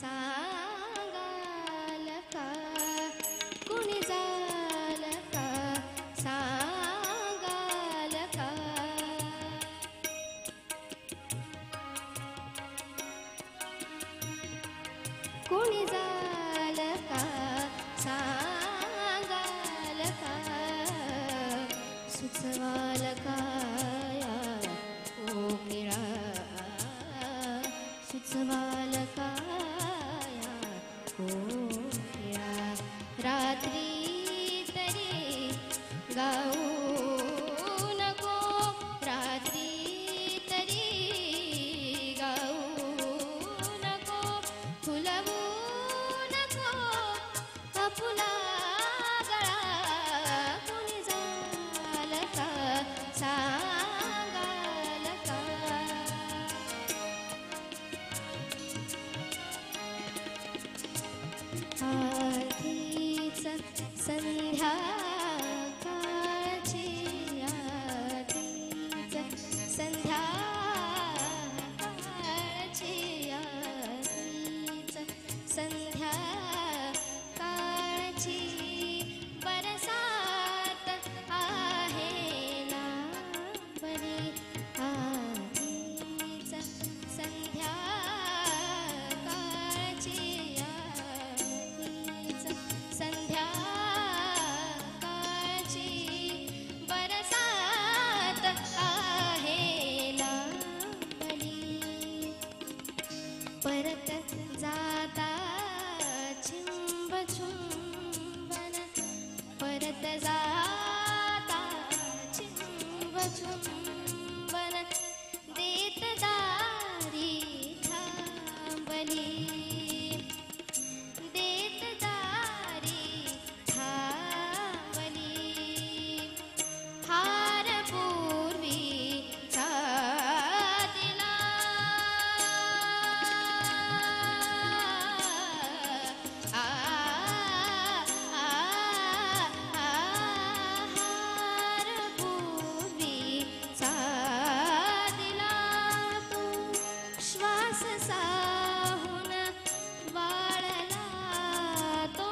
सांगाल का कुणी जाल का सांगाल का कुणी जाल का सांगाल का सुचवाल का कोकिळा सुचवाल का कोकिळा रात्री तरी गाऊ नको रात्री तरी गाऊ नको फुलवू नको फुला गळा कुणी जाल का सांगाल का आधीच संध्याकाळची आधीच संध्याकाळची आधीच संध्याकाळची बरसात आहे ना बरी आधीच संध्याकाळची आधीच संध्याकाळची बरसात आहे लांबली परत जाता चिंब चुंबन परत जाता चिंब चुंबन देत दारी थांबली देत दारी थांबली हार पूर्वीचा दिला हार पूर्वीचा दिला तू श्वास साहून वाळला तो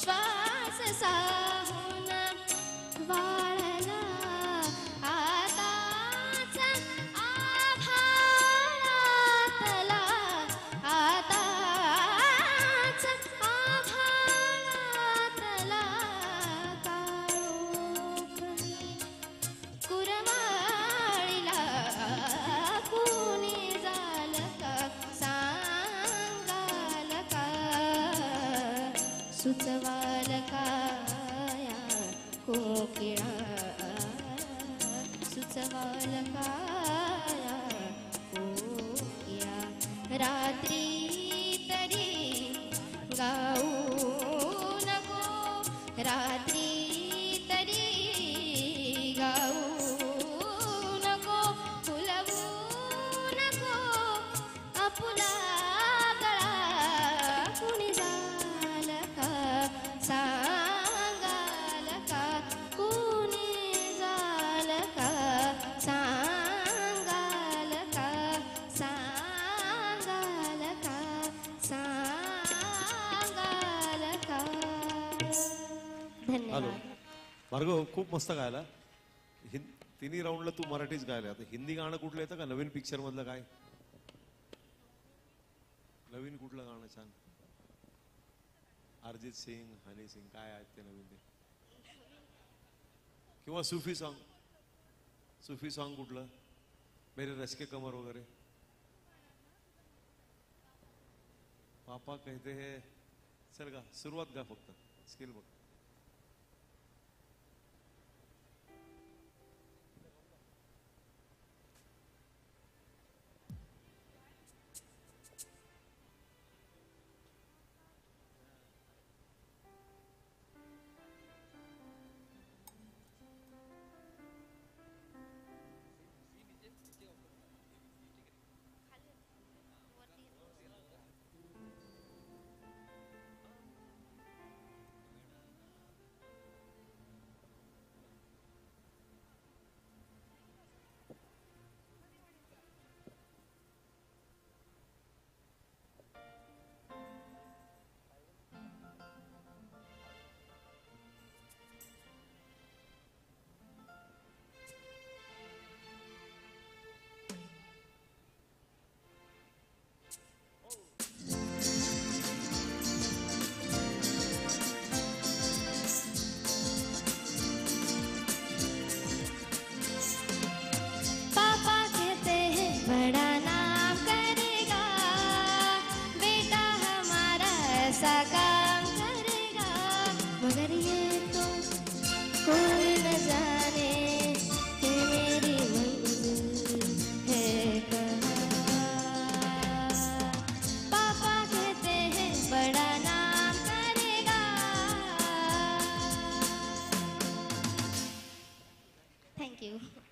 श्वास साहून वाळला आताच आभाळातला आताच आभाळातला काळोखी कुरमाळीला कुणी जाल का सांगाल का सुचवाल का या कोकिळा सुचवाल का या कोकिळा रात्री तरी गाऊ नको रात्री तरी गाऊ नको फुलवू नको आपुला गळा कुणी जाल का सांगाल का कुणी जाल का सांगाल का सांगाल का सांगाल का हॅलो धन्यवाद भार्गव खूप मस्त गायला तिन्ही राऊंडला तू मराठीच गायला आता हिंदी गाणं कुठलं येतं का नवीन पिक्चर मधलं काय नवीन कुठलं गाणं छान अरिजित सिंग हनी सिंग काय आहेत ते नवीन ते किंवा सुफी सॉन्ग कुठलं मेरे रश्के कमर वगैरे पापा कहते हैं चल गा सुरुवात गा फक्त स्किल बघ थँक्यू